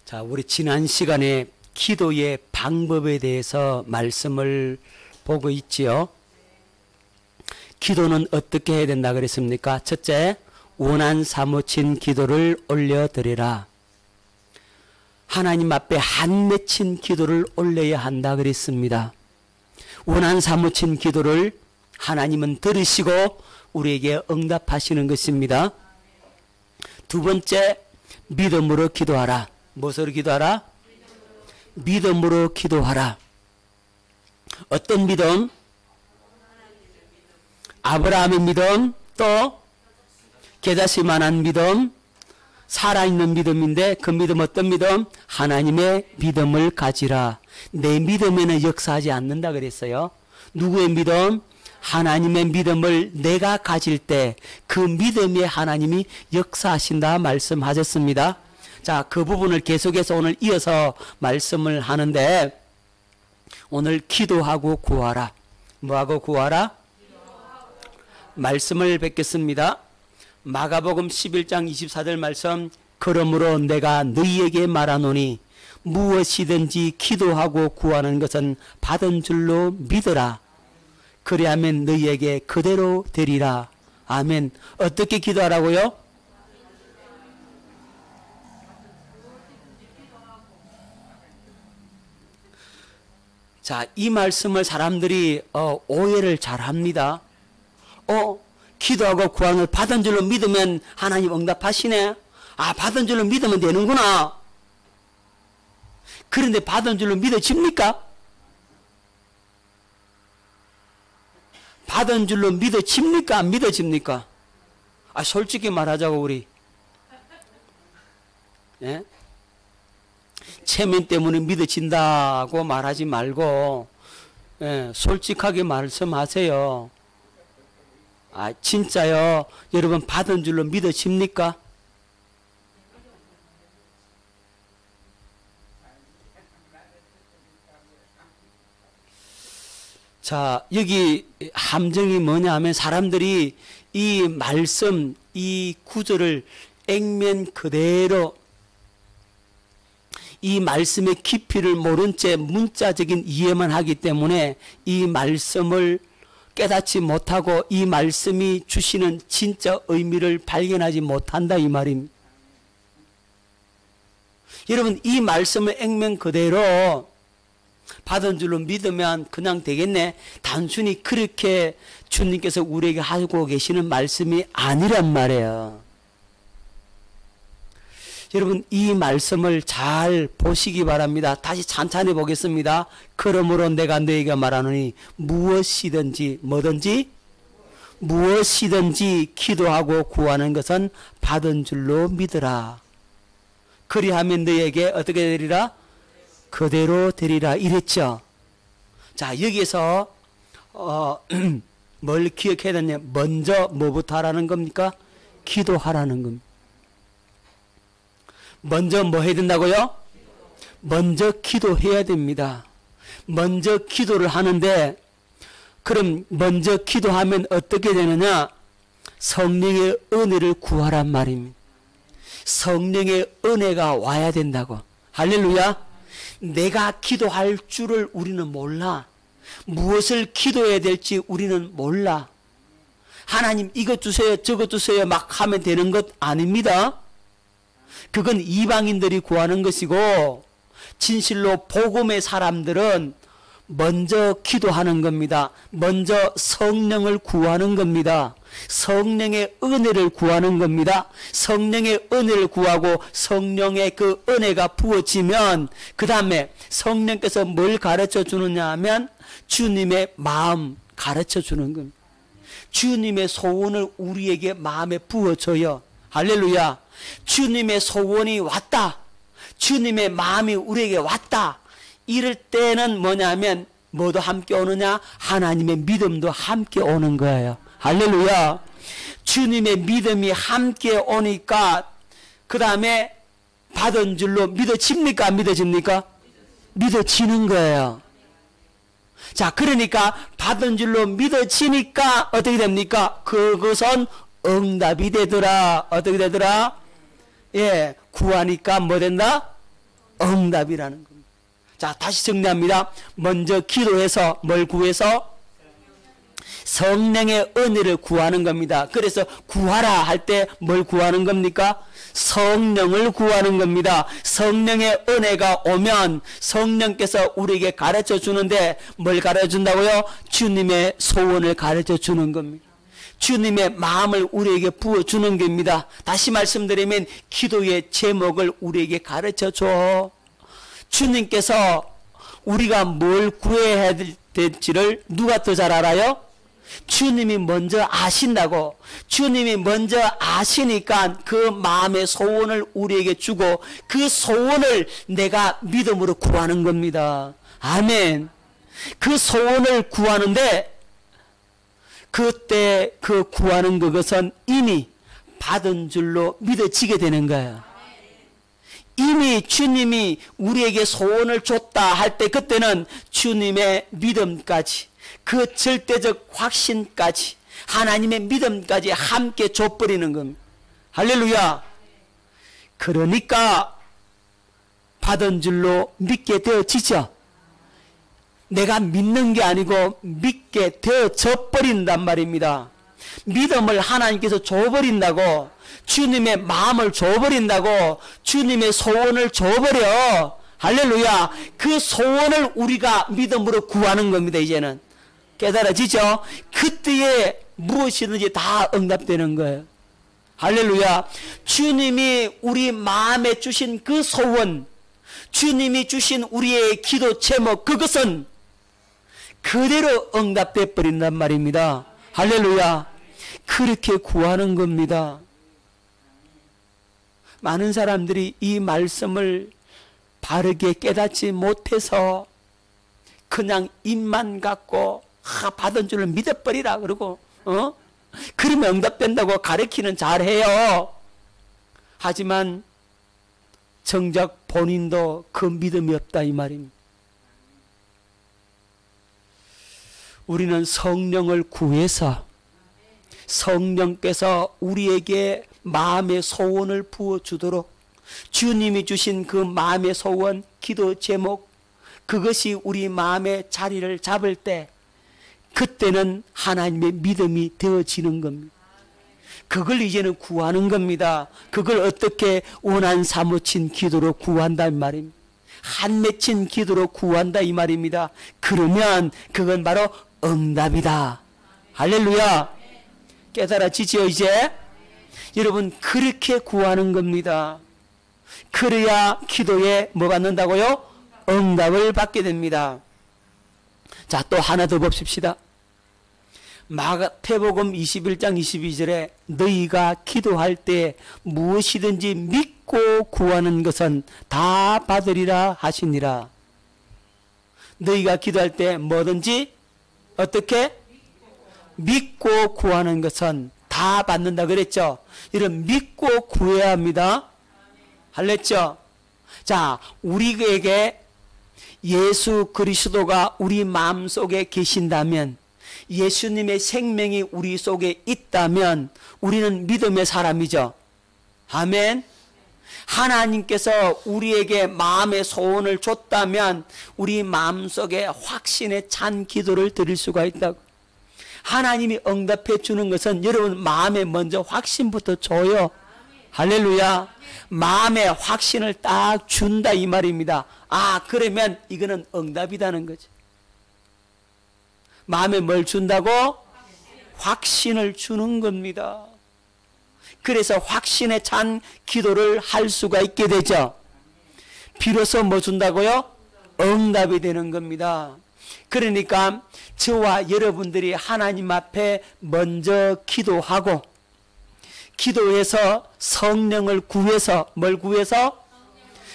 자, 우리 지난 시간에 기도의 방법에 대해서 말씀을 보고 있지요. 기도는 어떻게 해야 된다 그랬습니까? 첫째, 원한 사무친 기도를 올려드리라. 하나님 앞에 한 맺힌 기도를 올려야 한다 그랬습니다. 원한 사무친 기도를 하나님은 들으시고 우리에게 응답하시는 것입니다. 두 번째, 믿음으로 기도하라. 무엇으로 기도하라? 믿음으로 기도하라. 어떤 믿음? 아브라함의 믿음, 또 게다시만한 믿음, 살아있는 믿음인데 그 믿음 어떤 믿음? 하나님의 믿음을 가지라. 내 믿음에는 역사하지 않는다 그랬어요. 누구의 믿음? 하나님의 믿음을 내가 가질 때 그 믿음에 하나님이 역사하신다 말씀하셨습니다. 자, 그 부분을 계속해서 오늘 이어서 말씀을 하는데, 오늘 기도하고 구하라. 뭐하고 구하라? 말씀을 뵙겠습니다. 마가복음 11장 24절 말씀. 그러므로 내가 너희에게 말하노니 무엇이든지 기도하고 구하는 것은 받은 줄로 믿으라. 그리하면 너희에게 그대로 되리라. 아멘. 어떻게 기도하라고요? 자, 이 말씀을 사람들이 오해를 잘 합니다. 기도하고 구하는 걸 받은 줄로 믿으면 하나님 응답하시네. 아, 받은 줄로 믿으면 되는구나. 그런데 받은 줄로 믿어집니까? 받은 줄로 믿어집니까? 안 믿어집니까? 아, 솔직히 말하자고 우리. 예? 체면 때문에 믿어진다고 말하지 말고, 예, 솔직하게 말씀하세요. 아, 진짜요? 여러분 받은 줄로 믿어집니까? 자, 여기 함정이 뭐냐 하면 사람들이 이 말씀, 이 구절을 액면 그대로 이 말씀의 깊이를 모른 채 문자적인 이해만 하기 때문에 이 말씀을 깨닫지 못하고 이 말씀이 주시는 진짜 의미를 발견하지 못한다 이 말입니다. 여러분, 이 말씀을 액면 그대로 받은 줄로 믿으면 그냥 되겠네. 단순히 그렇게 주님께서 우리에게 하고 계시는 말씀이 아니란 말이에요. 여러분, 이 말씀을 잘 보시기 바랍니다. 다시 찬찬히 보겠습니다. 그러므로 내가 너희에게 말하노니 무엇이든지 뭐든지 무엇이든지 기도하고 구하는 것은 받은 줄로 믿으라. 그리하면 너희에게 어떻게 되리라? 그대로 되리라 이랬죠. 자, 여기에서 뭘 기억해야 되냐? 먼저 뭐부터 하라는 겁니까? 기도하라는 겁니다. 먼저 뭐 해야 된다고요? 먼저 기도해야 됩니다. 먼저 기도를 하는데, 그럼 먼저 기도하면 어떻게 되느냐? 성령의 은혜를 구하란 말입니다. 성령의 은혜가 와야 된다고. 할렐루야. 내가 기도할 줄을 우리는 몰라. 무엇을 기도해야 될지 우리는 몰라. 하나님 이것 주세요 저것 주세요 막 하면 되는 것 아닙니다. 그건 이방인들이 구하는 것이고, 진실로 복음의 사람들은 먼저 기도하는 겁니다. 먼저 성령을 구하는 겁니다. 성령의 은혜를 구하는 겁니다. 성령의 은혜를 구하고 성령의 그 은혜가 부어지면 그 다음에 성령께서 뭘 가르쳐 주느냐 하면 주님의 마음 가르쳐 주는 겁니다. 주님의 소원을 우리에게 마음에 부어줘요. 할렐루야. 주님의 소원이 왔다. 주님의 마음이 우리에게 왔다. 이럴 때는 뭐냐면 뭐도 함께 오느냐? 하나님의 믿음도 함께 오는 거예요. 할렐루야. 주님의 믿음이 함께 오니까 그 다음에 받은 줄로 믿어집니까? 안 믿어집니까? 믿어지는 거예요. 자, 그러니까 받은 줄로 믿어지니까 어떻게 됩니까? 그것은 응답이 되더라. 어떻게 되더라? 예, 구하니까 뭐 된다? 응답이라는 겁니다. 자, 다시 정리합니다. 먼저 기도해서 뭘 구해서? 성령의 은혜를 구하는 겁니다. 그래서 구하라 할 때 뭘 구하는 겁니까? 성령을 구하는 겁니다. 성령의 은혜가 오면 성령께서 우리에게 가르쳐 주는데 뭘 가르쳐 준다고요? 주님의 소원을 가르쳐 주는 겁니다. 주님의 마음을 우리에게 부어주는 겁니다. 다시 말씀드리면 기도의 제목을 우리에게 가르쳐 줘. 주님께서 우리가 뭘 구해야 될지를 누가 더 잘 알아요? 주님이 먼저 아신다고. 주님이 먼저 아시니까 그 마음의 소원을 우리에게 주고 그 소원을 내가 믿음으로 구하는 겁니다. 아멘. 그 소원을 구하는데 그때 그 구하는 그것은 이미 받은 줄로 믿어지게 되는 거예요. 이미 주님이 우리에게 소원을 줬다 할 때 그때는 주님의 믿음까지 그 절대적 확신까지 하나님의 믿음까지 함께 줘버리는 겁니다. 할렐루야. 그러니까 받은 줄로 믿게 되어지죠. 내가 믿는 게 아니고 믿게 되어져 버린단 말입니다. 믿음을 하나님께서 줘버린다고, 주님의 마음을 줘버린다고, 주님의 소원을 줘버려. 할렐루야. 그 소원을 우리가 믿음으로 구하는 겁니다. 이제는 깨달아지죠? 그때에 무엇이든지 다 응답되는 거예요. 할렐루야. 주님이 우리 마음에 주신 그 소원, 주님이 주신 우리의 기도 제목, 그것은 그대로 응답돼 버린단 말입니다. 할렐루야. 그렇게 구하는 겁니다. 많은 사람들이 이 말씀을 바르게 깨닫지 못해서 그냥 입만 갖고 받은 줄을 믿어버리라 그러고 그러면 응답된다고 가르치는 잘해요. 하지만 정작 본인도 그 믿음이 없다 이 말입니다. 우리는 성령을 구해서 성령께서 우리에게 마음의 소원을 부어주도록 주님이 주신 그 마음의 소원, 기도 제목, 그것이 우리 마음의 자리를 잡을 때 그때는 하나님의 믿음이 되어지는 겁니다. 그걸 이제는 구하는 겁니다. 그걸 어떻게 원한 사무친 기도로 구한다 이 말입니다. 한 맺힌 기도로 구한다 이 말입니다. 그러면 그건 바로 응답이다. 할렐루야. 깨달아지죠 이제? 여러분 그렇게 구하는 겁니다. 그래야 기도에 뭐 받는다고요? 응답을 받게 됩니다. 자, 또 하나 더 봅시다. 마태복음 21장 22절에 너희가 기도할 때 무엇이든지 믿고 구하는 것은 다 받으리라 하시니라. 너희가 기도할 때 뭐든지 어떻게? 믿고 구하는 것은 다 받는다 그랬죠. 이런 믿고 구해야 합니다. 할랬죠? 자, 우리에게 예수 그리스도가 우리 마음속에 계신다면, 예수님의 생명이 우리 속에 있다면 우리는 믿음의 사람이죠. 아멘. 하나님께서 우리에게 마음의 소원을 줬다면 우리 마음속에 확신의 찬 기도를 드릴 수가 있다고. 하나님이 응답해 주는 것은 여러분 마음에 먼저 확신부터 줘요. 할렐루야. 마음의 확신을 딱 준다 이 말입니다. 아, 그러면 이거는 응답이라는 거죠. 마음에 뭘 준다고? 확신을 주는 겁니다. 그래서 확신에 찬 기도를 할 수가 있게 되죠. 비로소 뭐 준다고요? 응답이 되는 겁니다. 그러니까 저와 여러분들이 하나님 앞에 먼저 기도하고, 기도해서 성령을 구해서, 뭘 구해서?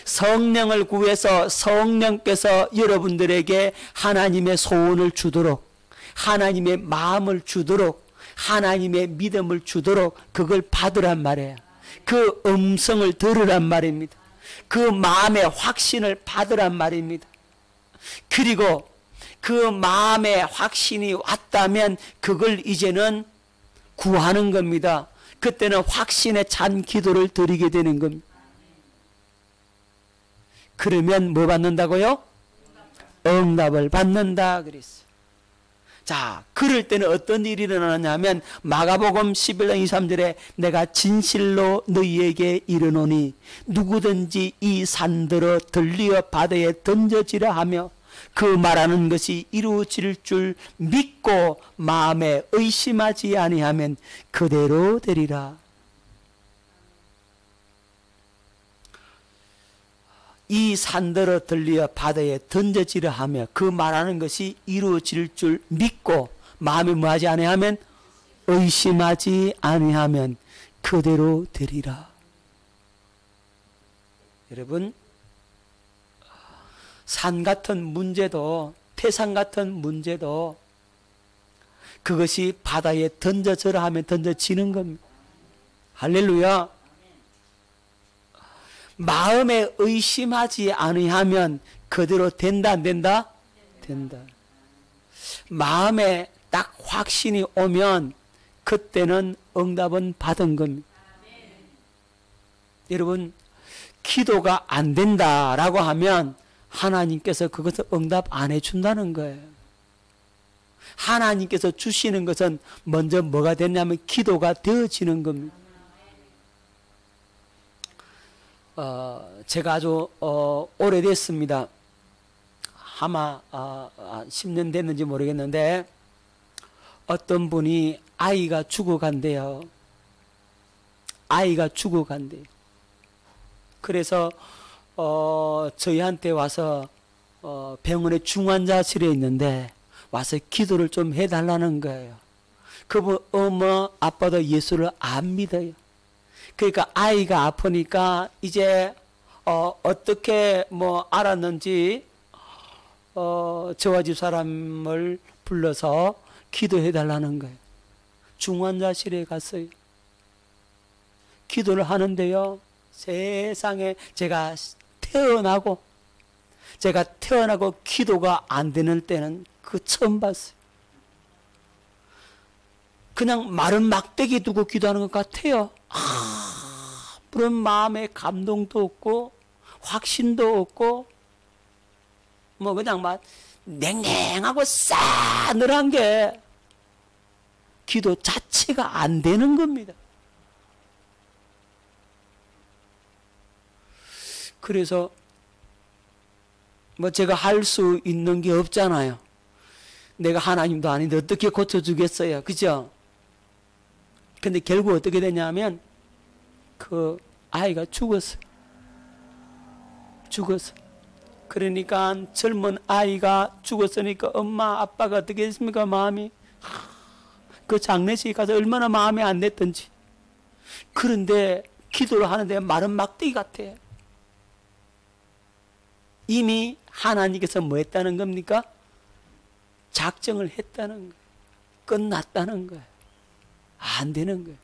성령을 구해서 성령께서 여러분들에게 하나님의 소원을 주도록, 하나님의 마음을 주도록, 하나님의 믿음을 주도록 그걸 받으란 말이에요. 그 음성을 들으란 말입니다. 그 마음의 확신을 받으란 말입니다. 그리고 그 마음의 확신이 왔다면 그걸 이제는 구하는 겁니다. 그때는 확신에 찬 기도를 드리게 되는 겁니다. 그러면 뭐 받는다고요? 응답을 받는다 그랬어요. 자, 그럴 때는 어떤 일이 일어나냐면 마가복음 11장 23절에 내가 진실로 너희에게 이르노니 누구든지 이 산들어 들리어 바다에 던져지라 하며 그 말하는 것이 이루어질 줄 믿고 마음에 의심하지 아니하면 그대로 되리라. 이 산들어 들리어 바다에 던져지라 하며 그 말하는 것이 이루어질 줄 믿고 마음에 뭐하지 아니하면 의심하지 아니하면 그대로 되리라. 여러분, 산 같은 문제도 태산 같은 문제도 그것이 바다에 던져져라 하면 던져지는 겁니다. 할렐루야. 마음에 의심하지 아니하면 그대로 된다 안 된다? 된다. 마음에 딱 확신이 오면 그때는 응답은 받은 겁니다. 여러분, 기도가 안 된다라고 하면 하나님께서 그것을 응답 안 해준다는 거예요. 하나님께서 주시는 것은 먼저 뭐가 됐냐면 기도가 되어지는 겁니다. 제가 아주 오래됐습니다. 아마 10년 됐는지 모르겠는데 어떤 분이 아이가 죽어간대요. 아이가 죽어간대요. 그래서 저희한테 와서 병원의 중환자실에 있는데 와서 기도를 좀 해달라는 거예요. 그분 어머 아빠도 예수를 안 믿어요. 그러니까 아이가 아프니까 이제 어떻게 뭐 알았는지 저와 집 사람을 불러서 기도해 달라는 거예요. 중환자실에 갔어요. 기도를 하는데요. 세상에 제가 태어나고 기도가 안 되는 때는 그 처음 봤어요. 그냥 마른 막대기 두고 기도하는 것 같아요. 그런 마음에 감동도 없고 확신도 없고 뭐 그냥 막 냉랭하고 싸늘한 게 기도 자체가 안 되는 겁니다. 그래서 뭐 제가 할 수 있는 게 없잖아요. 내가 하나님도 아닌데 어떻게 고쳐주겠어요. 그죠? 근데 결국 어떻게 되냐면 그 아이가 죽었어. 그러니까 젊은 아이가 죽었으니까 엄마 아빠가 어떻게 했습니까? 마음이 그 장례식에 가서 얼마나 마음에 안 냈던지. 그런데 기도를 하는데 마른 막대기 같아. 이미 하나님께서 뭐 했다는 겁니까? 작정을 했다는 거예요. 끝났다는 거예요. 안 되는 거예요.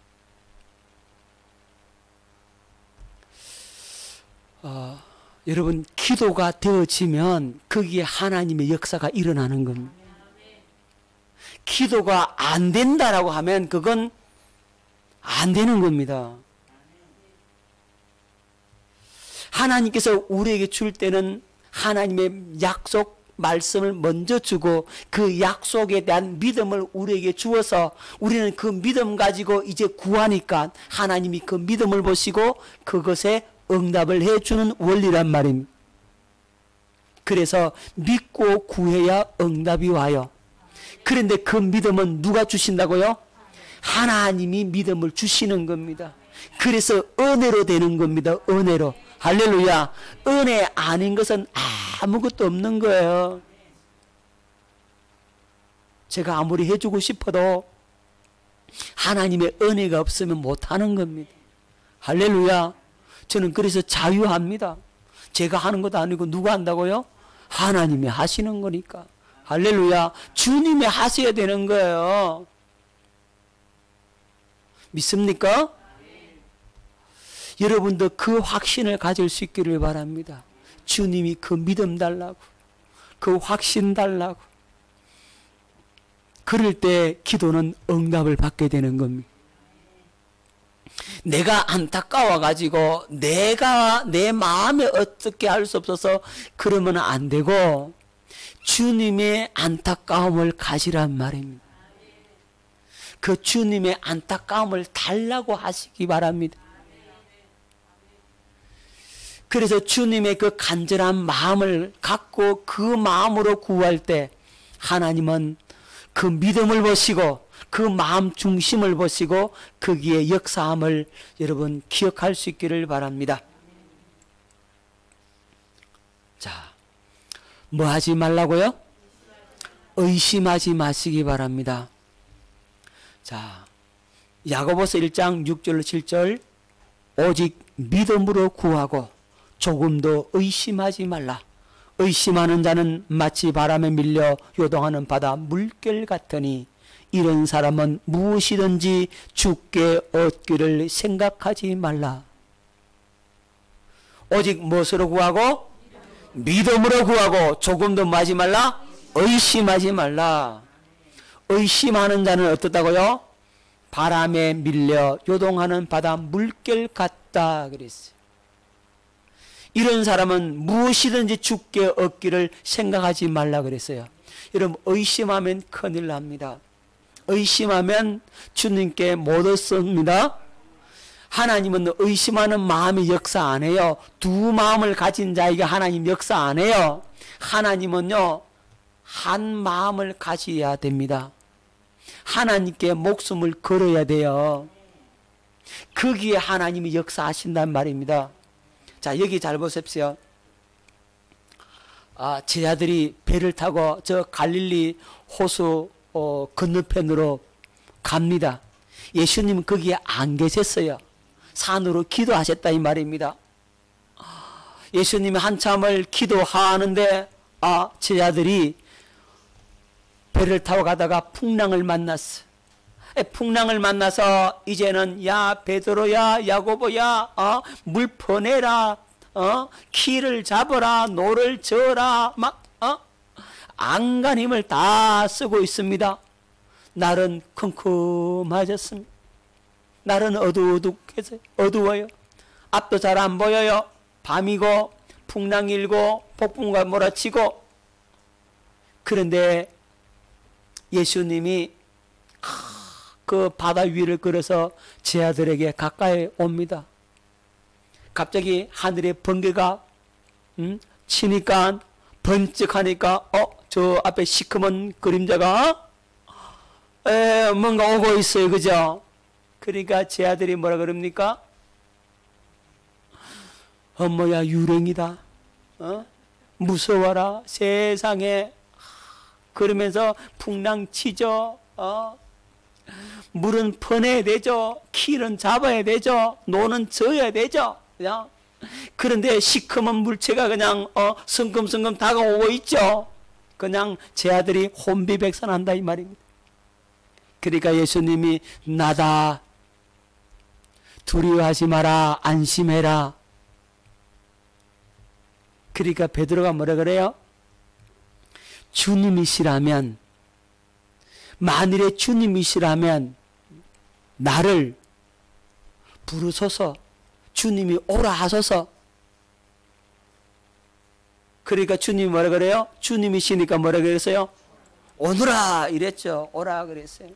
여러분, 기도가 되어지면 거기에 하나님의 역사가 일어나는 겁니다. 기도가 안 된다라고 하면 그건 안 되는 겁니다. 하나님께서 우리에게 줄 때는 하나님의 약속 말씀을 먼저 주고 그 약속에 대한 믿음을 우리에게 주어서 우리는 그 믿음 가지고 이제 구하니까 하나님이 그 믿음을 보시고 그것에 응답을 해주는 원리란 말입니다. 그래서 믿고 구해야 응답이 와요. 그런데 그 믿음은 누가 주신다고요? 하나님이 믿음을 주시는 겁니다. 그래서 은혜로 되는 겁니다. 은혜로. 할렐루야. 은혜 아닌 것은 아무것도 없는 거예요. 제가 아무리 해주고 싶어도 하나님의 은혜가 없으면 못하는 겁니다. 할렐루야. 저는 그래서 자유합니다. 제가 하는 것도 아니고 누가 한다고요? 하나님이 하시는 거니까. 할렐루야. 주님이 하셔야 되는 거예요. 믿습니까? 여러분도 그 확신을 가질 수 있기를 바랍니다. 주님이 그 믿음 달라고, 그 확신 달라고. 그럴 때 기도는 응답을 받게 되는 겁니다. 내가 안타까워가지고 내가 내 마음에 어떻게 할 수 없어서 그러면 안 되고 주님의 안타까움을 가지란 말입니다. 그 주님의 안타까움을 달라고 하시기 바랍니다. 그래서 주님의 그 간절한 마음을 갖고 그 마음으로 구할 때 하나님은 그 믿음을 보시고 그 마음 중심을 보시고 거기에 역사함을 여러분 기억할 수 있기를 바랍니다. 자, 뭐 하지 말라고요? 의심하지 마시기 바랍니다. 자, 야고보서 1장 6절 7절 오직 믿음으로 구하고 조금도 의심하지 말라. 의심하는 자는 마치 바람에 밀려 요동하는 바다 물결 같으니 이런 사람은 무엇이든지 주께 얻기를 생각하지 말라. 오직 무엇으로 구하고? 믿음으로 구하고 조금도 뭐 하지 말라? 의심하지 말라. 의심하는 자는 어떻다고요? 바람에 밀려 요동하는 바다 물결 같다 그랬어요. 이런 사람은 무엇이든지 주께 얻기를 생각하지 말라 그랬어요. 여러분 의심하면 큰일 납니다. 의심하면 주님께 못 얻습니다. 하나님은 의심하는 마음이 역사 안 해요. 두 마음을 가진 자에게 하나님 역사 안 해요. 하나님은요 한 마음을 가져야 됩니다. 하나님께 목숨을 걸어야 돼요. 거기에 하나님이 역사하신단 말입니다. 자, 여기 잘 보십시오. 제자들이 배를 타고 저 갈릴리 호수 건너편으로 갑니다. 예수님은 거기에 안 계셨어요. 산으로 기도하셨다 이 말입니다. 예수님이 한참을 기도하는데 제자들이 배를 타고 가다가 풍랑을 만났어. 풍랑을 만나서 이제는 야 베드로야 야고보야 물 퍼내라 키를 잡아라 노를 저어라 막 안간 힘을 다 쓰고 있습니다. 날은 컴컴해졌습니다. 날은 어두워요. 앞도 잘 안 보여요. 밤이고 풍랑이 일고 폭풍과 몰아치고. 그런데 예수님이 그 바다 위를 걸어서 제자들에게 가까이 옵니다. 갑자기 하늘의 번개가 치니까 번쩍하니까 저 앞에 시커먼 그림자가 뭔가 오고 있어요. 그죠? 그러니까 제자들이 뭐라 그럽니까? 뭐야 유령이다. 무서워라 세상에. 그러면서 풍랑 치죠. 물은 퍼내야 되죠. 키는 잡아야 되죠. 노는 져야 되죠. 그냥. 그런데 시커먼 물체가 그냥 성큼성큼 다가오고 있죠. 그냥 제 아들이 혼비백산한다 이 말입니다. 그러니까 예수님이 나다. 두려워하지 마라. 안심해라. 그러니까 베드로가 뭐라 그래요? 주님이시라면 만일에 주님이시라면 나를 부르소서. 주님이 오라 하소서. 그러니까 주님이 뭐라 그래요? 주님이시니까 뭐라 그랬어요? 오너라 이랬죠. 오라 그랬어요.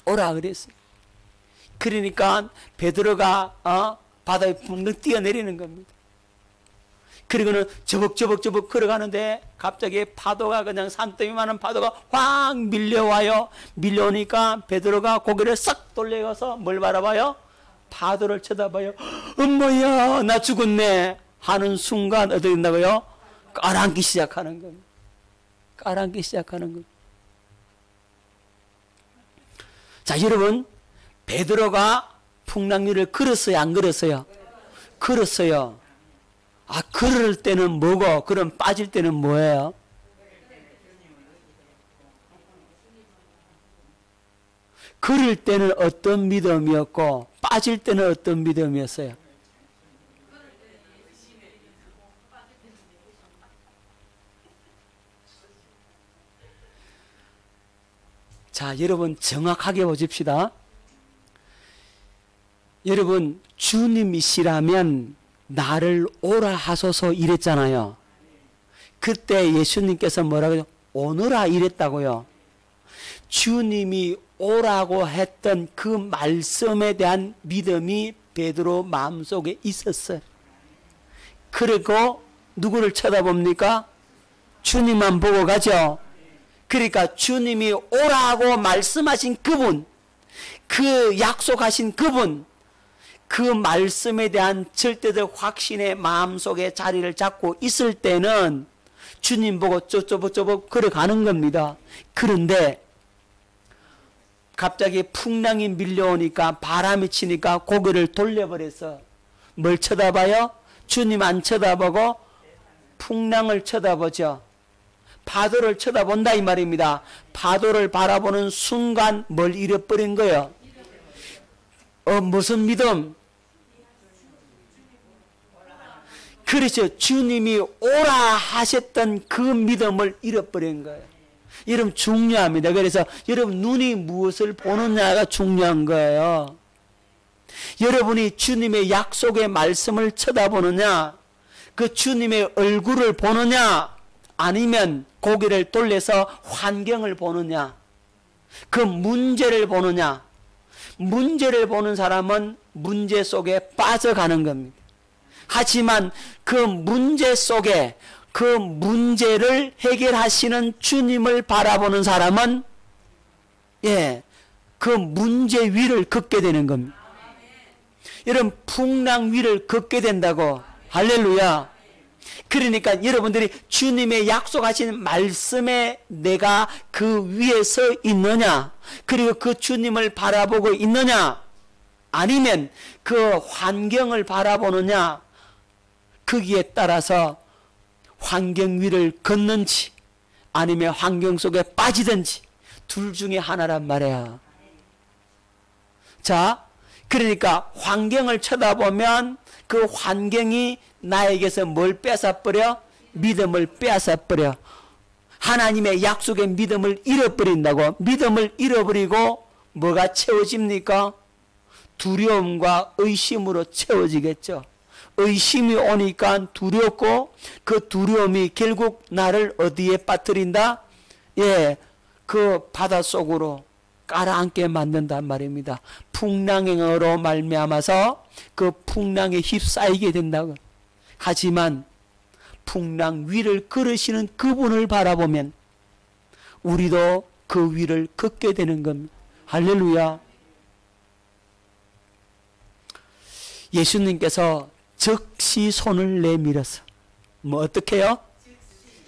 오라 그랬어요. 그러니까 베드로가 바다에 붕 뛰어내리는 겁니다. 그리고는 저벅저벅 걸어가는데 갑자기 파도가 그냥 산더미만한 파도가 확 밀려와요. 밀려오니까 베드로가 고개를 싹 돌려서 뭘 바라봐요? 파도를 쳐다봐요. 엄마야 나 죽었네 하는 순간 어떻게 된다고요? 깔아앉기 시작하는 겁니다. 깔아앉기 시작하는 겁니다. 자 여러분 베드로가 풍랑 위를 걸었어요? 안 걸었어요? 걸었어요. 걸을 때는 뭐고 그럼 빠질 때는 뭐예요? 걸을 때는 어떤 믿음이었고 빠질 때는 어떤 믿음이었어요? 자 여러분 정확하게 보십시다. 여러분, 주님이시라면 나를 오라 하소서 이랬잖아요. 그때 예수님께서 뭐라고 해요? 오너라 이랬다고요. 주님이 오라고 했던 그 말씀에 대한 믿음이 베드로 마음속에 있었어요. 그리고 누구를 쳐다봅니까? 주님만 보고 가죠. 그러니까 주님이 오라고 말씀하신 그분, 그 약속하신 그분, 그 말씀에 대한 절대적 확신의 마음속에 자리를 잡고 있을 때는 주님 보고 쪼쪼쪼 걸어가는 겁니다. 그런데 갑자기 풍랑이 밀려오니까, 바람이 치니까 고개를 돌려버려서 뭘 쳐다봐요? 주님 안 쳐다보고 풍랑을 쳐다보죠. 파도를 쳐다본다 이 말입니다. 파도를 바라보는 순간 뭘 잃어버린 거예요? 무슨 믿음? 그렇죠. 주님이 오라 하셨던 그 믿음을 잃어버린 거예요. 여러분, 중요합니다. 그래서 여러분 눈이 무엇을 보느냐가 중요한 거예요. 여러분이 주님의 약속의 말씀을 쳐다보느냐, 그 주님의 얼굴을 보느냐, 아니면 고개를 돌려서 환경을 보느냐, 그 문제를 보느냐. 문제를 보는 사람은 문제 속에 빠져가는 겁니다. 하지만 그 문제 속에 그 문제를 해결하시는 주님을 바라보는 사람은 그 문제 위를 걷게 되는 겁니다. 여러분, 풍랑 위를 걷게 된다고. 할렐루야. 그러니까 여러분들이 주님의 약속하신 말씀에 내가 그 위에 서 있느냐, 그리고 그 주님을 바라보고 있느냐, 아니면 그 환경을 바라보느냐, 거기에 따라서 환경 위를 걷는지 아니면 환경 속에 빠지든지 둘 중에 하나란 말이야. 자, 그러니까 환경을 쳐다보면 그 환경이 나에게서 뭘 뺏어버려? 믿음을 뺏어버려. 하나님의 약속의 믿음을 잃어버린다고. 믿음을 잃어버리고 뭐가 채워집니까? 두려움과 의심으로 채워지겠죠. 의심이 오니까 두렵고, 그 두려움이 결국 나를 어디에 빠뜨린다? 그 바닷속으로 깔아앉게 만든단 말입니다. 풍랑으로 말미암아서 그 풍랑에 휩싸이게 된다고. 하지만 풍랑 위를 걸으시는 그분을 바라보면 우리도 그 위를 걷게 되는 겁니다. 할렐루야. 예수님께서 즉시 손을 내밀어서 어떻게 해요?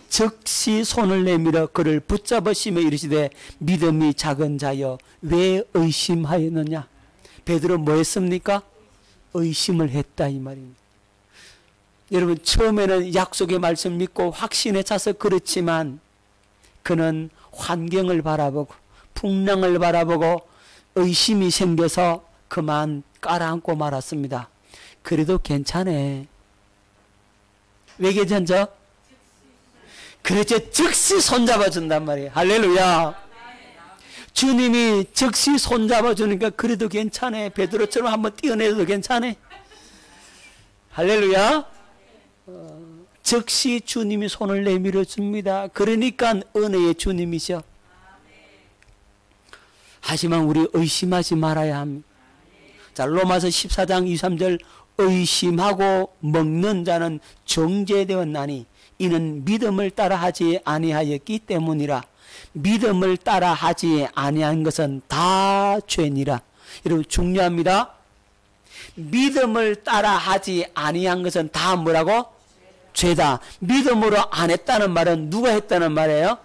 즉시 손을 내밀어 그를 붙잡으시며 이르시되 믿음이 작은 자여 왜 의심하였느냐. 베드로 뭐 했습니까? 의심을 했다 이 말입니다. 여러분, 처음에는 약속의 말씀 믿고 확신에 차서 그렇지만 그는 환경을 바라보고 풍랑을 바라보고 의심이 생겨서 그만 깔아앉고 말았습니다. 그래도 괜찮아. 왜 괜찮죠? 그렇죠. 즉시 손잡아 준단 말이에요. 할렐루야. 주님이 즉시 손잡아 주니까 그래도 괜찮아. 베드로처럼 한번 뛰어내도 괜찮아. 할렐루야. 즉시 주님이 손을 내밀어 줍니다. 그러니까 은혜의 주님이죠. 하지만 우리 의심하지 말아야 합니다. 자, 로마서 14장 23절 의심하고 먹는 자는 정죄되었나니 이는 믿음을 따라하지 아니하였기 때문이라. 믿음을 따라하지 아니한 것은 다 죄니라. 여러분, 중요합니다. 믿음을 따라하지 아니한 것은 다 뭐라고? 죄다. 믿음으로 안 했다는 말은 누가 했다는 말이에요?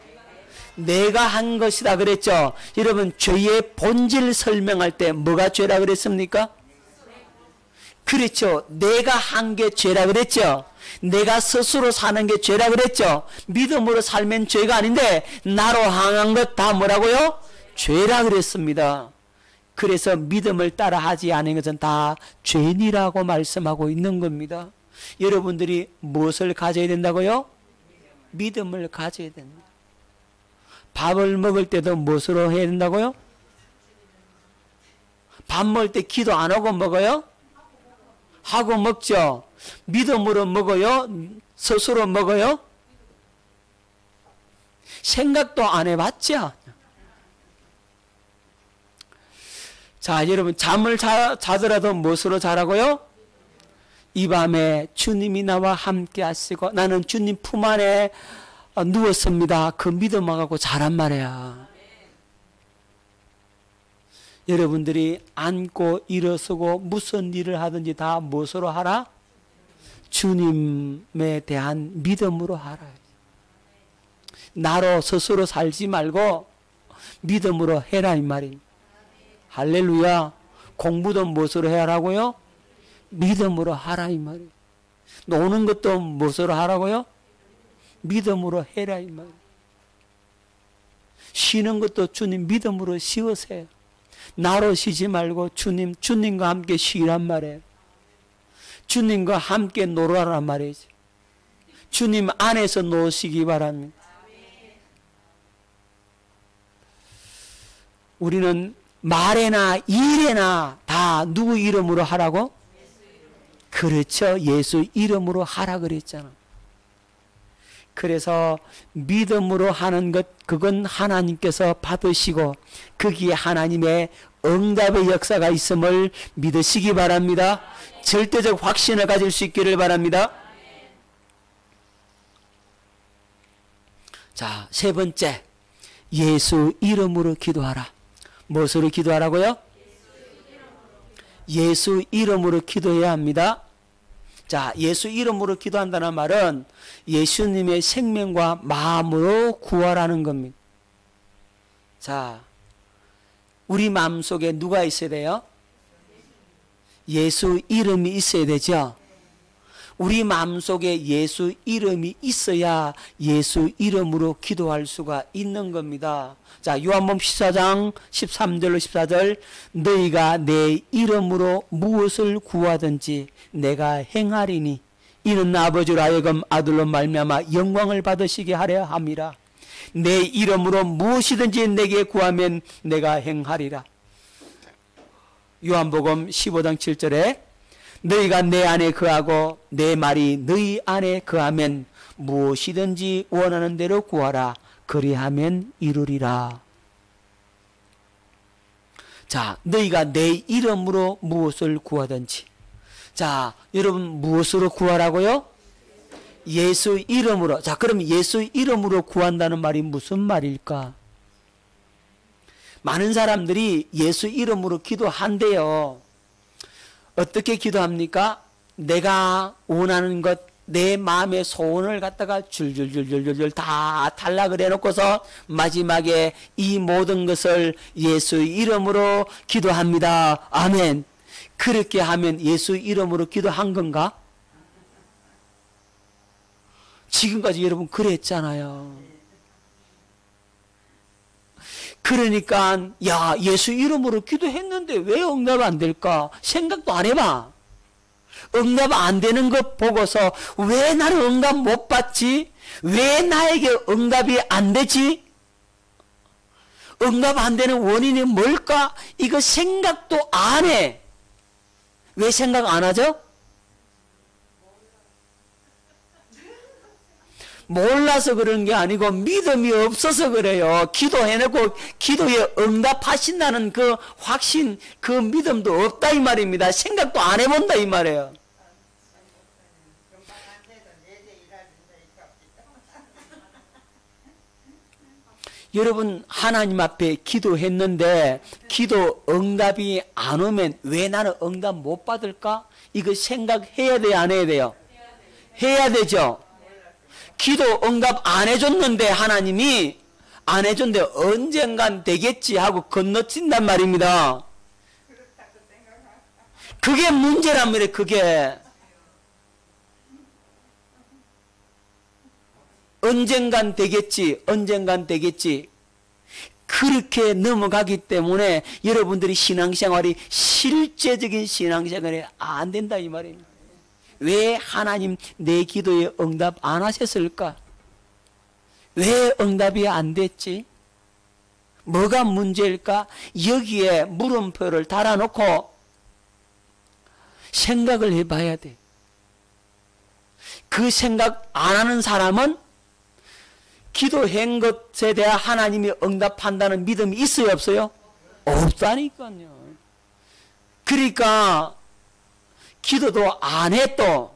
내가 한 것이다 그랬죠. 여러분, 죄의 본질 설명할 때 뭐가 죄라 그랬습니까? 그렇죠. 내가 한 게 죄라 그랬죠. 내가 스스로 사는 게 죄라 그랬죠. 믿음으로 살면 죄가 아닌데 나로 향한 것 다 뭐라고요? 죄라 그랬습니다. 그래서 믿음을 따라 하지 않은 것은 다 죄니라고 말씀하고 있는 겁니다. 여러분들이 무엇을 가져야 된다고요? 믿음을 가져야 됩니다. 밥을 먹을 때도 무엇으로 해야 된다고요? 밥 먹을 때 기도 안 하고 먹어요? 하고 먹죠. 믿음으로 먹어요? 스스로 먹어요? 생각도 안 해봤죠? 자, 여러분 잠을 자더라도 무엇으로 자라고요? 이 밤에 주님이 나와 함께 하시고 나는 주님 품 안에 누웠습니다. 그 믿음을 갖고 자란 말이야. 여러분들이 앉고 일어서고 무슨 일을 하든지 다 무엇으로 하라? 주님에 대한 믿음으로 하라. 나로 스스로 살지 말고 믿음으로 해라 이 말입니다. 할렐루야. 공부도 무엇으로 해라고요? 믿음으로 하라 이 말이에요. 노는 것도 무엇으로 하라고요? 믿음으로 해라 이 말이에요. 쉬는 것도 주님 믿음으로 쉬으세요. 나로 쉬지 말고 주님과 함께 쉬란 말이에요. 주님과 함께 놀아란 말이죠. 주님 안에서 노시기 바랍니다. 우리는 말에나 일에나 다 누구 이름으로 하라고? 그렇죠. 예수 이름으로 하라 그랬잖아. 그래서 믿음으로 하는 것, 그건 하나님께서 받으시고 거기에 하나님의 응답의 역사가 있음을 믿으시기 바랍니다. 절대적 확신을 가질 수 있기를 바랍니다. 자, 세 번째, 예수 이름으로 기도하라. 무엇으로 기도하라고요? 예수 이름으로 기도해야 합니다. 자, 예수 이름으로 기도한다는 말은 예수님의 생명과 마음으로 구하라는 겁니다. 자, 우리 마음속에 누가 있어야 돼요? 예수 이름이 있어야 되죠. 우리 마음속에 예수 이름이 있어야 예수 이름으로 기도할 수가 있는 겁니다. 자, 요한복음 14장 13절로 14절 너희가 내 이름으로 무엇을 구하든지 내가 행하리니 이는 아버지로 하여금 아들로 말미암아 영광을 받으시게 하려 함이라. 내 이름으로 무엇이든지 내게 구하면 내가 행하리라. 요한복음 15장 7절에 너희가 내 안에 거하고 내 말이 너희 안에 거하면 무엇이든지 원하는 대로 구하라. 그리하면 이루리라. 자, 너희가 내 이름으로 무엇을 구하든지. 자, 여러분 무엇으로 구하라고요? 예수 이름으로. 자, 그럼 예수 이름으로 구한다는 말이 무슨 말일까? 많은 사람들이 예수 이름으로 기도한대요. 어떻게 기도합니까? 내가 원하는 것, 내 마음의 소원을 갖다가 줄줄줄줄줄 다 탈락을 해놓고서 마지막에 이 모든 것을 예수 이름으로 기도합니다. 아멘. 그렇게 하면 예수 이름으로 기도한 건가? 지금까지 여러분 그랬잖아요. 그러니까 야, 예수 이름으로 기도했는데 왜 응답 안 될까? 생각도 안 해봐. 응답 안 되는 것 보고서 왜 나는 응답 못 받지? 왜 나에게 응답이 안 되지? 응답 안 되는 원인이 뭘까? 이거 생각도 안 해. 왜 생각 안 하죠? 몰라서 그런 게 아니고 믿음이 없어서 그래요. 기도해놓고 기도에 응답하신다는 그 확신, 그 믿음도 없다 이 말입니다. 생각도 안 해본다 이 말이에요. 여러분 하나님 앞에 기도했는데 기도 응답이 안 오면 왜 나는 응답 못 받을까? 이거 생각해야 돼요, 안 해야 돼요? 해야 되죠. 기도 응답 안 해줬는데 하나님이 안 해줬는데 언젠간 되겠지 하고 건너뛴단 말입니다. 그게 문제란 말이에요. 그게 언젠간 되겠지, 언젠간 되겠지. 그렇게 넘어가기 때문에 여러분들이 신앙생활이 실제적인 신앙생활이 안 된다 이 말입니다. 왜 하나님 내 기도에 응답 안 하셨을까? 왜 응답이 안 됐지? 뭐가 문제일까? 여기에 물음표를 달아놓고 생각을 해봐야 돼. 그 생각 안 하는 사람은 기도한 것에 대해 하나님이 응답한다는 믿음이 있어요, 없어요? 없다니까요. 그러니까 기도도 안 해도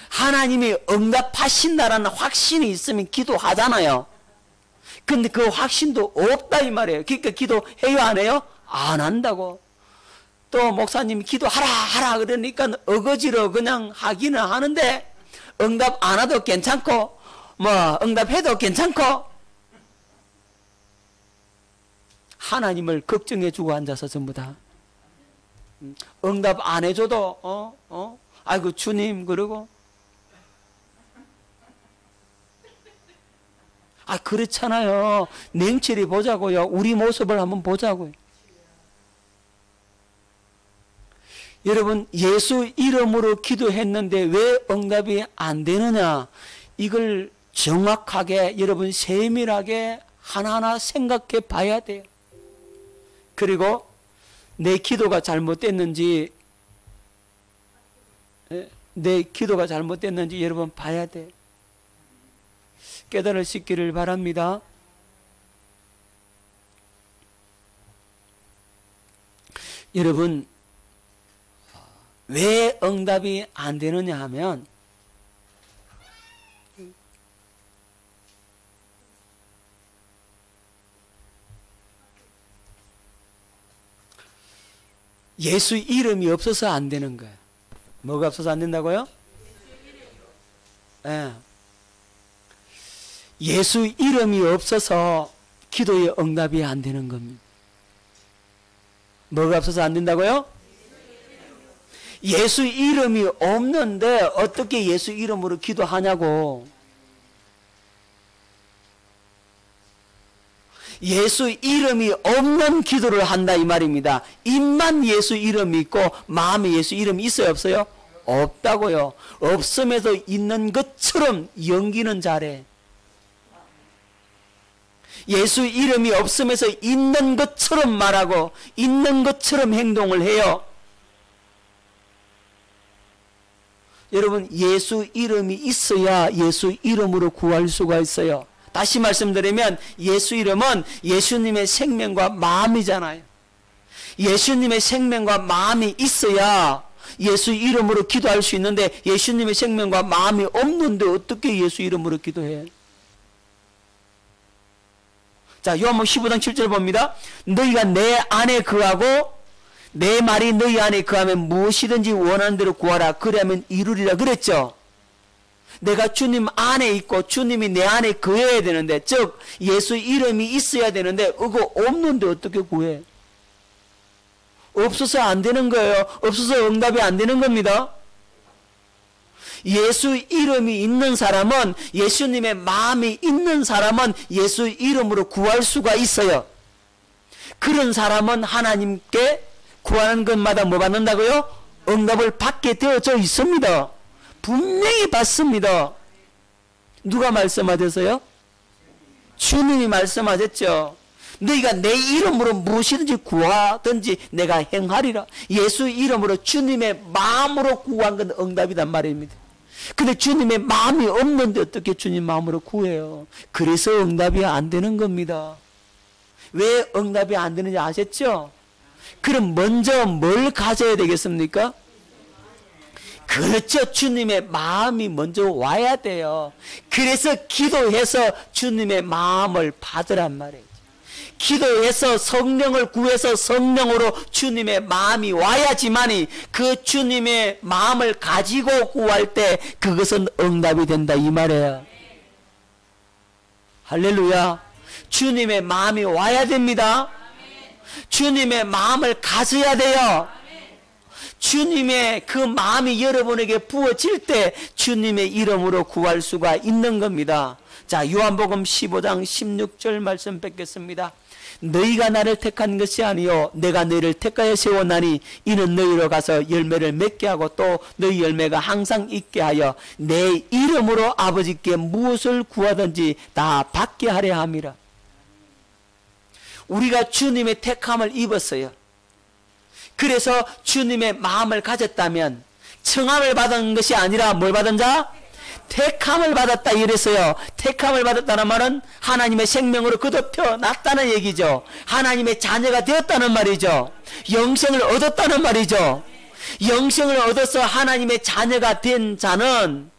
하나님이 응답하신다라는 확신이 있으면 기도하잖아요. 근데 그 확신도 없다 이 말이에요. 그러니까 기도해요, 안 해요? 안 한다고. 또 목사님이 기도하라 그러니까 어거지로 그냥 하기는 하는데 응답 안 해도 괜찮고 뭐 응답해도 괜찮고 하나님을 걱정해 주고 앉아서 전부 다 응답 안 해줘도 아이고 주님 그러고 그렇잖아요. 냉철히 보자고요. 우리 모습을 한번 보자고요. 여러분 예수 이름으로 기도했는데 왜 응답이 안 되느냐, 이걸 정확하게 여러분 세밀하게 하나하나 생각해 봐야 돼요. 그리고 내 기도가 잘못됐는지 여러분 봐야 돼. 깨달을 수 있기를 바랍니다. 여러분 왜 응답이 안 되느냐 하면 예수 이름이 없어서 안 되는 거예요. 뭐가 없어서 안 된다고요? 네. 예수 이름이 없어서 기도의 응답이 안 되는 겁니다. 뭐가 없어서 안 된다고요? 예수 이름이 없는데 어떻게 예수 이름으로 기도하냐고. 예수 이름이 없는 기도를 한다 이 말입니다. 입만 예수 이름이 있고 마음에 예수 이름이 있어요, 없어요? 없다고요. 없음에도 있는 것처럼 연기는 잘해. 예수 이름이 없음에서 있는 것처럼 말하고 있는 것처럼 행동을 해요. 여러분 예수 이름이 있어야 예수 이름으로 구할 수가 있어요. 다시 말씀드리면 예수 이름은 예수님의 생명과 마음이잖아요. 예수님의 생명과 마음이 있어야 예수 이름으로 기도할 수 있는데 예수님의 생명과 마음이 없는데 어떻게 예수 이름으로 기도해? 자, 요한복음 15장 7절 봅니다. 너희가 내 안에 거하고 내 말이 너희 안에 거하면 무엇이든지 원하는 대로 구하라. 그러면 이루리라 그랬죠. 내가 주님 안에 있고 주님이 내 안에 거해야 되는데, 즉 예수 이름이 있어야 되는데 그거 없는데 어떻게 구해? 없어서 안 되는 거예요. 없어서 응답이 안 되는 겁니다. 예수 이름이 있는 사람은, 예수님의 마음이 있는 사람은 예수 이름으로 구할 수가 있어요. 그런 사람은 하나님께 구하는 것마다 뭐 받는다고요? 응답을 받게 되어져 있습니다. 분명히 받습니다. 누가 말씀하셨어요? 주님이 말씀하셨죠. 너희가 내 이름으로 무엇이든지 구하든지 내가 행하리라. 예수 이름으로 주님의 마음으로 구한 건 응답이란 말입니다. 근데 주님의 마음이 없는데 어떻게 주님 마음으로 구해요? 그래서 응답이 안 되는 겁니다. 왜 응답이 안 되는지 아셨죠? 그럼 먼저 뭘 가져야 되겠습니까? 그렇죠. 주님의 마음이 먼저 와야 돼요. 그래서 기도해서 주님의 마음을 받으란 말이에요. 기도해서 성령을 구해서 성령으로 주님의 마음이 와야지만이 그 주님의 마음을 가지고 구할 때 그것은 응답이 된다 이 말이에요. 할렐루야. 주님의 마음이 와야 됩니다. 주님의 마음을 가져야 돼요. 주님의 그 마음이 여러분에게 부어질 때 주님의 이름으로 구할 수가 있는 겁니다. 자, 요한복음 15장 16절 말씀 뵙겠습니다. 너희가 나를 택한 것이 아니요 내가 너희를 택하여 세웠나니 이는 너희로 가서 열매를 맺게 하고 또 너희 열매가 항상 있게 하여 내 이름으로 아버지께 무엇을 구하든지 다 받게 하려 함이라. 우리가 주님의 택함을 입었어요. 그래서 주님의 마음을 가졌다면 청함을 받은 것이 아니라 뭘 받은 자? 택함을 받았다 이랬어요. 택함을 받았다는 말은 하나님의 생명으로 거듭 태어났다는 얘기죠. 하나님의 자녀가 되었다는 말이죠. 영생을 얻었다는 말이죠. 영생을 얻어서 하나님의 자녀가 된 자는,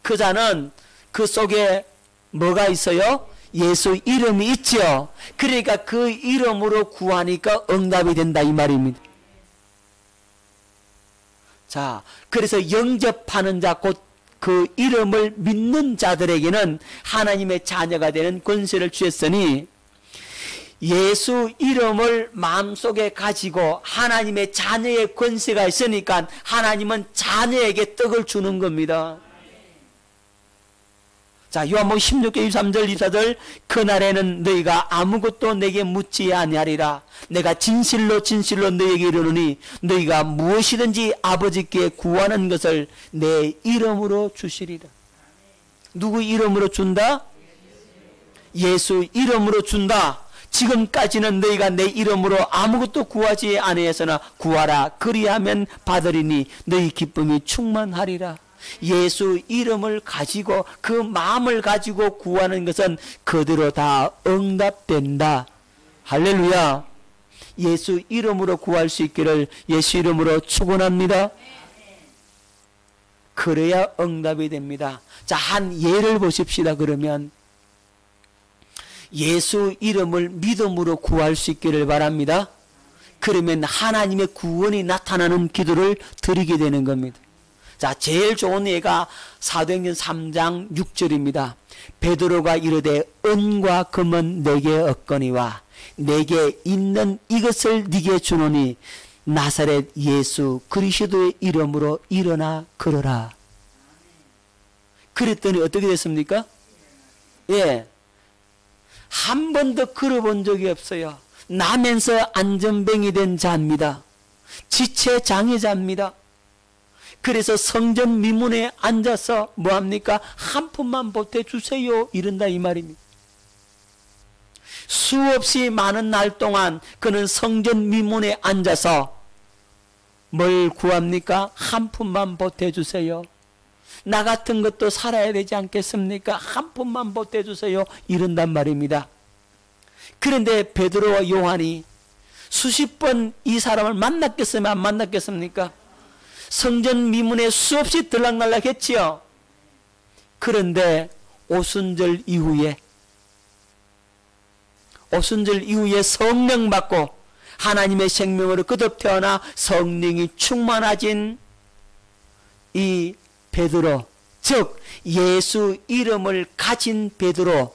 그 자는 그 속에 뭐가 있어요? 예수 이름이 있죠. 그러니까 그 이름으로 구하니까 응답이 된다 이 말입니다. 자, 그래서 영접하는 자, 곧 그 이름을 믿는 자들에게는 하나님의 자녀가 되는 권세를 주셨으니, 예수 이름을 마음속에 가지고 하나님의 자녀의 권세가 있으니까 하나님은 자녀에게 떡을 주는 겁니다. 자, 요한복음 16장 23절 24절, 그날에는 너희가 아무것도 내게 묻지 아니하리라. 내가 진실로 진실로 너희에게 이르노니 너희가 무엇이든지 아버지께 구하는 것을 내 이름으로 주시리라. 누구 이름으로 준다? 예수 이름으로 준다. 지금까지는 너희가 내 이름으로 아무것도 구하지 아니하였으나 구하라 그리하면 받으리니 너희 기쁨이 충만하리라. 예수 이름을 가지고 그 마음을 가지고 구하는 것은 그대로 다 응답된다. 할렐루야. 예수 이름으로 구할 수 있기를 예수 이름으로 축원합니다. 그래야 응답이 됩니다. 자, 한 예를 보십시다. 그러면 예수 이름을 믿음으로 구할 수 있기를 바랍니다. 그러면 하나님의 구원이 나타나는 기도를 드리게 되는 겁니다. 자, 제일 좋은 예가 사도행전 3장 6절입니다. 베드로가 이르되 은과 금은 내게 없거니와 내게 있는 이것을 네게 주노니 나사렛 예수 그리스도의 이름으로 일어나 걸어라. 그랬더니 어떻게 됐습니까? 예, 한 번도 걸어본 적이 없어요. 나면서 안전뱅이 된 자입니다. 지체 장애자입니다. 그래서 성전 미문에 앉아서 뭐합니까? 한 푼만 보태주세요 이런다 이 말입니다. 수없이 많은 날 동안 그는 성전 미문에 앉아서 뭘 구합니까? 한 푼만 보태주세요. 나 같은 것도 살아야 되지 않겠습니까? 한 푼만 보태주세요 이런단 말입니다. 그런데 베드로와 요한이 수십 번 이 사람을 만났겠으면 안 만났겠습니까? 성전 미문에 수없이 들락날락 했지요. 그런데 오순절 이후에 성령 받고 하나님의 생명으로 거듭 태어나 성령이 충만하진 이 베드로, 즉 예수 이름을 가진 베드로,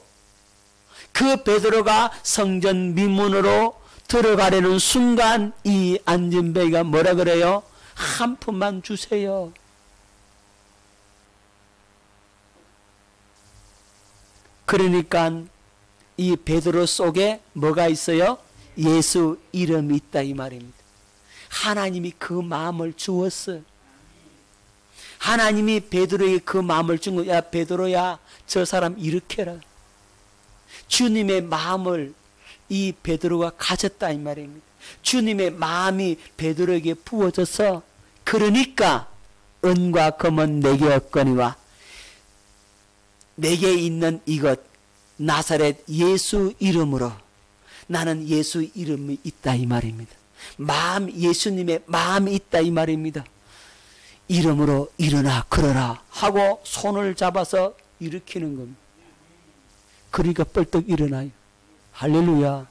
그 베드로가 성전 미문으로 들어가려는 순간 이 안전뱅이가 뭐라 그래요? 한 푼만 주세요. 그러니까 이 베드로 속에 뭐가 있어요? 예수 이름이 있다 이 말입니다. 하나님이 그 마음을 주었어요. 하나님이 베드로에게 그 마음을 준 거야. 야 베드로야, 저 사람 이렇게 해라. 주님의 마음을 이 베드로가 가졌다 이 말입니다. 주님의 마음이 베드로에게 부어져서, 그러니까 은과 금은 내게 없거니와 내게 있는 이것 나사렛 예수 이름으로, 나는 예수 이름이 있다 이 말입니다. 예수님의 마음이 있다 이 말입니다. 이름으로 일어나 걸어라 하고 손을 잡아서 일으키는 겁니다. 그러니까 벌떡 일어나요. 할렐루야.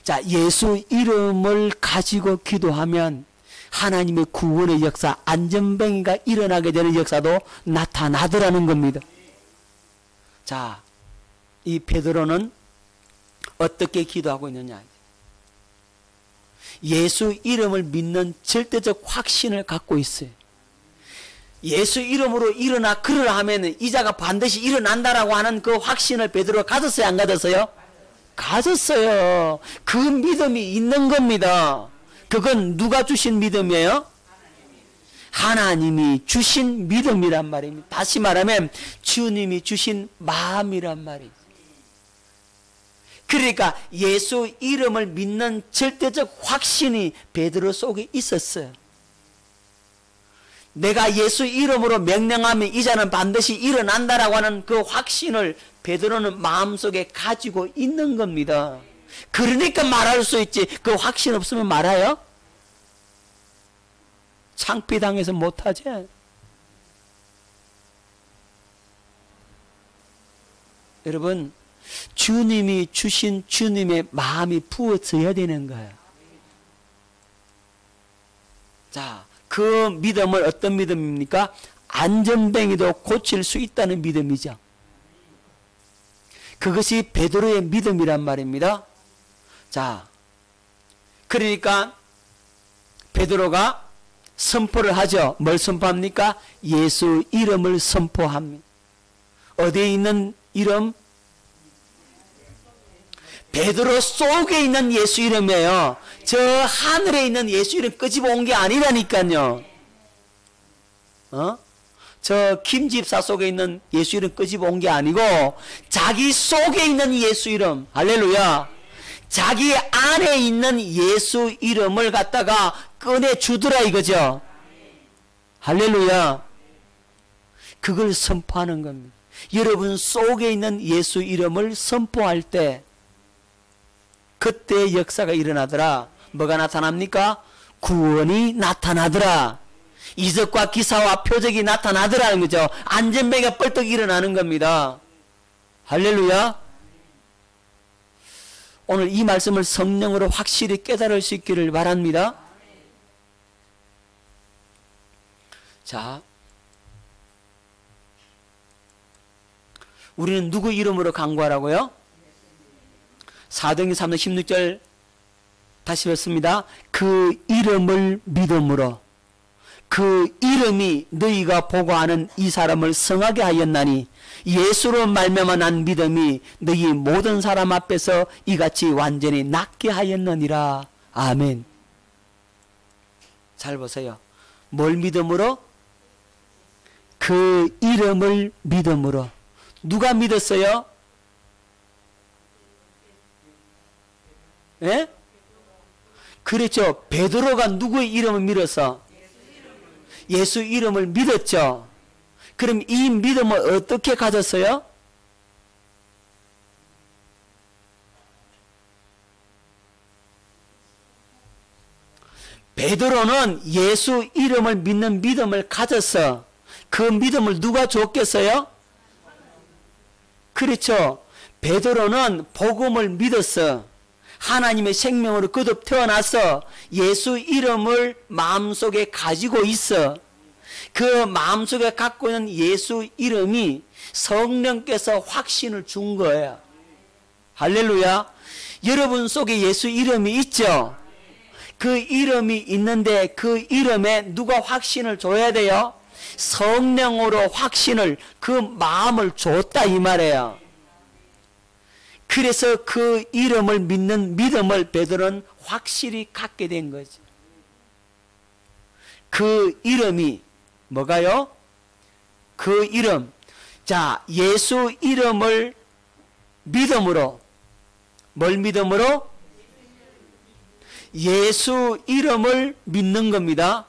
자, 예수 이름을 가지고 기도하면 하나님의 구원의 역사, 안전뱅이가 일어나게 되는 역사도 나타나더라는 겁니다. 자, 이 베드로는 어떻게 기도하고 있느냐? 예수 이름을 믿는 절대적 확신을 갖고 있어요. 예수 이름으로 일어나 걸으라 하면 이자가 반드시 일어난다라고 하는 그 확신을 베드로가 가졌어요, 안 가졌어요? 가졌어요. 그 믿음이 있는 겁니다. 그건 누가 주신 믿음이에요? 하나님이 주신 믿음이란 말입니다. 다시 말하면 주님이 주신 마음이란 말이죠. 그러니까 예수 이름을 믿는 절대적 확신이 베드로 속에 있었어요. 내가 예수 이름으로 명령하면 이 자는 반드시 일어난다라고 하는 그 확신을 베드로는 마음속에 가지고 있는 겁니다. 그러니까 말할 수 있지. 그 확신 없으면 말아요? 창피당해서 못하지. 여러분, 주님이 주신 주님의 마음이 부어져야 되는 거예요. 자, 그 믿음은 어떤 믿음입니까? 안전뱅이도 고칠 수 있다는 믿음이죠. 그것이 베드로의 믿음이란 말입니다. 자, 그러니까 베드로가 선포를 하죠. 뭘 선포합니까? 예수 이름을 선포합니다. 어디에 있는 이름? 베드로 속에 있는 예수 이름이에요. 저 하늘에 있는 예수 이름 끄집어 온 게 아니라니까요. 저 김집사 속에 있는 예수 이름 끄집어 온 게 아니고 자기 속에 있는 예수 이름, 할렐루야, 자기 안에 있는 예수 이름을 갖다가 꺼내주더라 이거죠. 할렐루야. 그걸 선포하는 겁니다. 여러분 속에 있는 예수 이름을 선포할 때 그때 역사가 일어나더라. 뭐가 나타납니까? 구원이 나타나더라. 이적과 기사와 표적이 나타나더라는 거죠. 안전뱅이가 뻘떡 일어나는 겁니다. 할렐루야. 오늘 이 말씀을 성령으로 확실히 깨달을 수 있기를 바랍니다. 자, 우리는 누구 이름으로 간구하라고요? 4등기 3장 16절 다시 읽습니다. 그 이름을 믿음으로 그 이름이 너희가 보고 아는 이 사람을 성하게 하였나니 예수로 말미암아 난 믿음이 너희 모든 사람 앞에서 이같이 완전히 낫게 하였느니라. 아멘. 잘 보세요. 뭘 믿음으로? 그 이름을 믿음으로. 누가 믿었어요? 예? 그렇죠. 베드로가 누구의 이름을 믿어서? 예수 이름을 믿었죠. 그럼 이 믿음을 어떻게 가졌어요? 베드로는 예수 이름을 믿는 믿음을 가졌어. 그 믿음을 누가 줬겠어요? 그렇죠. 베드로는 복음을 믿었어. 하나님의 생명으로 거듭 태어나서 예수 이름을 마음속에 가지고 있어. 그 마음속에 갖고 있는 예수 이름이 성령께서 확신을 준 거예요. 할렐루야. 여러분 속에 예수 이름이 있죠? 그 이름이 있는데 그 이름에 누가 확신을 줘야 돼요? 성령으로 확신을, 그 마음을 줬다 이 말이에요. 그래서 그 이름을 믿는 믿음을 베드로는 확실히 갖게 된 거죠. 그 이름이 뭐가요? 그 이름. 자, 예수 이름을 믿음으로. 뭘 믿음으로? 예수 이름을 믿는 겁니다.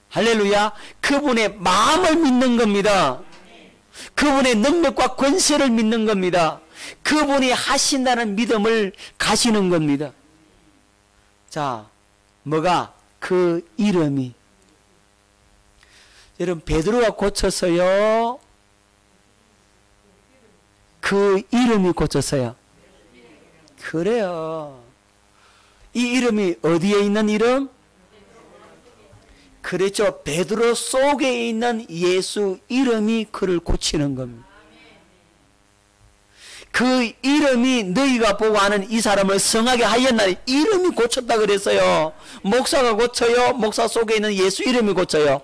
할렐루야. 그분의 마음을 믿는 겁니다. 그분의 능력과 권세를 믿는 겁니다. 그분이 하신다는 믿음을 가시는 겁니다. 자, 뭐가? 그 이름이. 여러분, 베드로가 고쳤어요? 그 이름이 고쳤어요? 그래요. 이 이름이 어디에 있는 이름? 그렇죠. 베드로 속에 있는 예수 이름이 그를 고치는 겁니다. 그 이름이 너희가 보고 아는 이 사람을 성하게 하였나니. 이름이 고쳤다 그랬어요. 목사가 고쳐요? 목사 속에 있는 예수 이름이 고쳐요?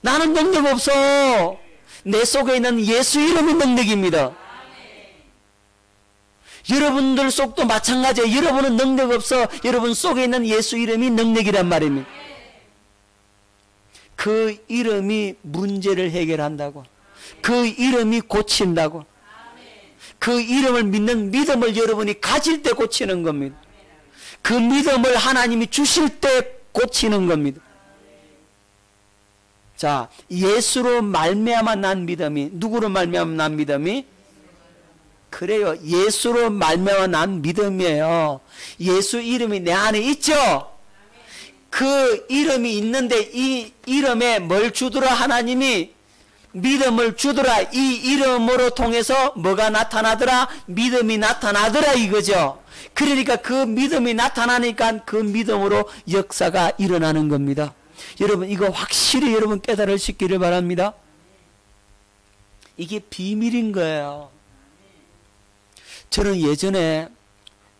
나는 능력 없어. 내 속에 있는 예수 이름이 능력입니다. 여러분들 속도 마찬가지예요. 여러분은 능력 없어. 여러분 속에 있는 예수 이름이 능력이란 말입니다. 그 이름이 문제를 해결한다고. 그 이름이 고친다고. 그 이름을 믿는 믿음을 여러분이 가질 때 고치는 겁니다. 그 믿음을 하나님이 주실 때 고치는 겁니다. 자, 예수로 말미암아 난 믿음이, 누구로 말미암아 난 믿음이? 그래요. 예수로 말미암아 난 믿음이에요. 예수 이름이 내 안에 있죠? 그 이름이 있는데 이 이름에 뭘 주더라? 하나님이 믿음을 주더라. 이 이름으로 통해서 뭐가 나타나더라? 믿음이 나타나더라 이거죠. 그러니까 그 믿음이 나타나니까 그 믿음으로 역사가 일어나는 겁니다. 여러분 이거 확실히 여러분 깨달으시기를 바랍니다. 이게 비밀인 거예요. 저는 예전에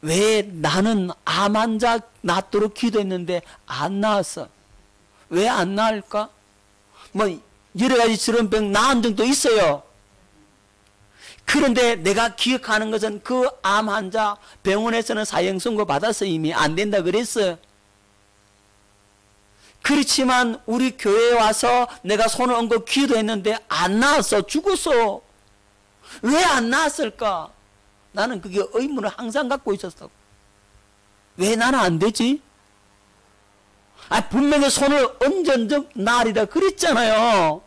왜 나는 암 환자 낫도록 기도했는데 안 나았어? 왜 안 나을까? 뭐 여러 가지 저런 병 나은 적도 있어요. 그런데 내가 기억하는 것은 그 암 환자 병원에서는 사형 선고 받아서 이미 안 된다 그랬어요. 그렇지만 우리 교회에 와서 내가 손을 얹고 기도했는데 안 나았어. 죽었어. 왜 안 나았을까? 나는 그게 의문을 항상 갖고 있었어. 왜 나는 안 되지? 분명히 손을 얹은 적 나으리라 그랬잖아요.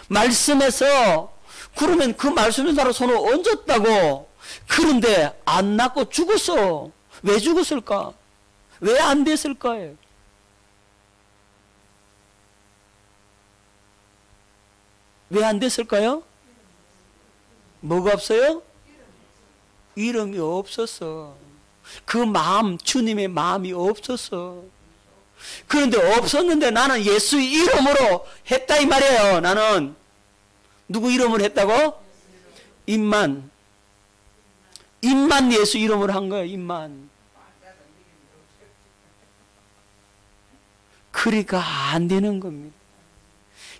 말씀에서. 그러면 그 말씀에 따라 손을 얹었다고. 그런데 안 낫고 죽었어. 왜 죽었을까? 왜 안 됐을까요? 왜 안 됐을까요? 뭐가 없어요? 이름이 없었어. 그 마음, 주님의 마음이 없었어. 그런데 없었는데 나는 예수 이름으로 했다 이 말이에요. 나는 누구 이름으로 했다고? 입만 예수 이름으로 한 거예요. 입만. 그러니까 안 되는 겁니다.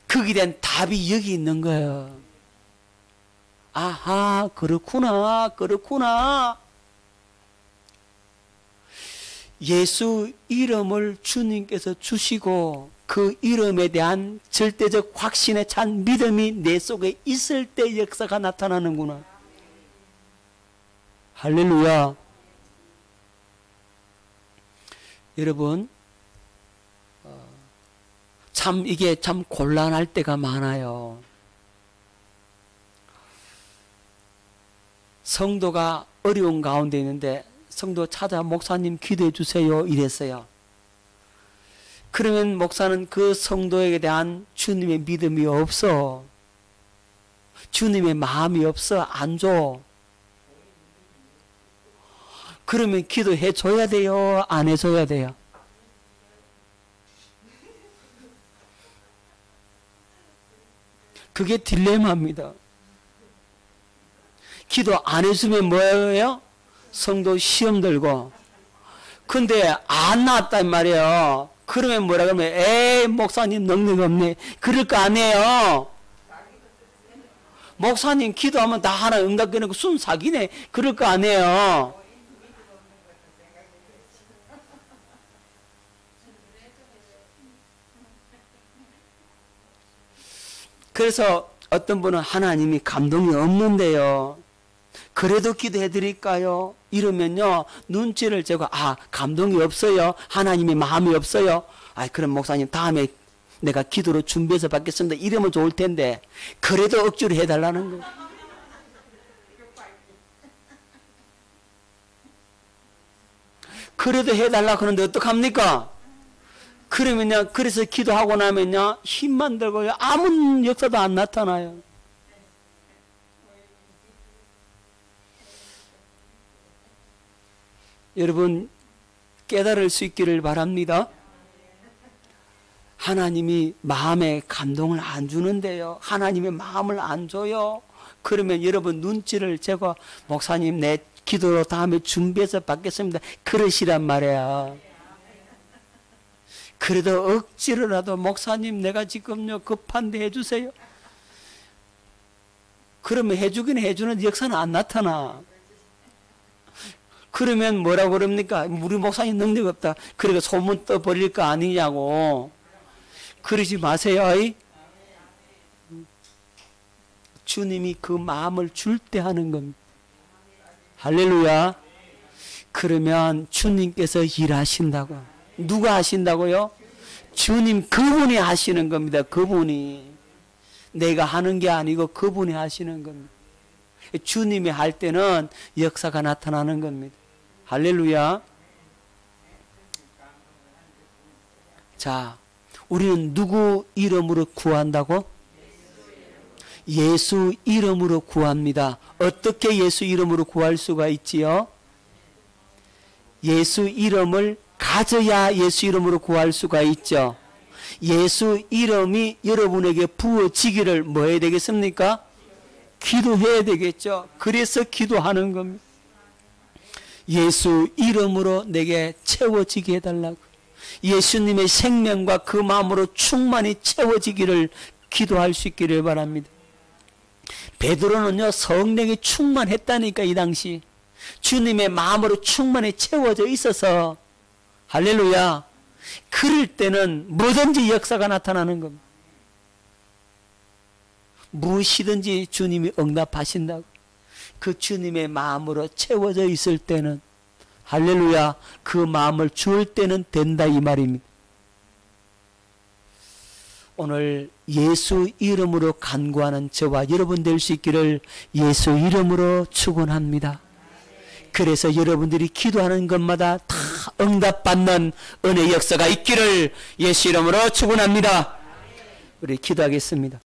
거기에 대한 답이 여기 있는 거예요. 아하, 그렇구나. 예수 이름을 주님께서 주시고 그 이름에 대한 절대적 확신에 찬 믿음이 내 속에 있을 때 역사가 나타나는구나. 할렐루야. 여러분, 이게 참 곤란할 때가 많아요. 성도가 어려운 가운데 있는데 성도 찾아 목사님 기도해 주세요 이랬어요. 그러면 목사는 그 성도에게 대한 주님의 믿음이 없어. 주님의 마음이 없어. 안 줘. 그러면 기도해 줘야 돼요? 안 해줘야 돼요? 그게 딜레마입니다. 기도 안 해주면 뭐예요? 성도 시험 들고. 근데 안 나왔단 말이에요. 그러면 뭐라 그러면 에이 목사님 능력 없네. 그럴 거 아니에요. 목사님 기도하면 다 하나 응답되는 거 순 사기네. 그럴 거 아니에요. 그래서 어떤 분은 하나님이 감동이 없는데요. 그래도 기도해 드릴까요? 이러면요. 눈치를 채고 감동이 없어요. 하나님의 마음이 없어요. 그럼 목사님 다음에 내가 기도로 준비해서 받겠습니다. 이러면 좋을 텐데 그래도 억지로 해달라는 거예요. 그래도 해달라 그러는데 어떡합니까? 그러면요, 그래서 기도하고 나면요, 힘만 들고요, 아무 역사도 안 나타나요. 여러분, 깨달을 수 있기를 바랍니다. 하나님이 마음에 감동을 안 주는데요. 하나님의 마음을 안 줘요. 그러면 여러분 눈치를 채고, 목사님, 내 기도로 다음에 준비해서 받겠습니다. 그러시란 말이야. 그래도 억지로라도 목사님 내가 지금요 급한데 해주세요. 그러면 해주긴 해주는 역사는 안 나타나. 그러면 뭐라고 그럽니까? 우리 목사님 능력 없다. 그러니까 소문 떠버릴 거 아니냐고. 그러지 마세요. 주님이 그 마음을 줄 때 하는 겁니다. 할렐루야. 그러면 주님께서 일하신다고. 누가 하신다고요? 주님 그분이 하시는 겁니다. 그분이. 내가 하는 게 아니고 그분이 하시는 겁니다. 주님이 할 때는 역사가 나타나는 겁니다. 할렐루야. 자, 우리는 누구 이름으로 구한다고? 예수 이름으로 구합니다. 어떻게 예수 이름으로 구할 수가 있지요? 예수 이름을 가져야 예수 이름으로 구할 수가 있죠. 예수 이름이 여러분에게 부어지기를 뭐 해야 되겠습니까? 기도해야 되겠죠. 그래서 기도하는 겁니다. 예수 이름으로 내게 채워지게 해달라고. 예수님의 생명과 그 마음으로 충만히 채워지기를 기도할 수 있기를 바랍니다. 베드로는요, 성령이 충만했다니까. 이 당시 주님의 마음으로 충만히 채워져 있어서, 할렐루야, 그럴 때는 뭐든지 역사가 나타나는 겁니다. 무엇이든지 주님이 응답하신다고. 그 주님의 마음으로 채워져 있을 때는, 할렐루야, 그 마음을 주을 때는 된다 이 말입니다. 오늘 예수 이름으로 간구하는 저와 여러분 될 수 있기를 예수 이름으로 축원합니다. 그래서 여러분들이 기도하는 것마다 다 응답받는 은혜 역사가 있기를 예수 이름으로 축원합니다. 우리 기도하겠습니다.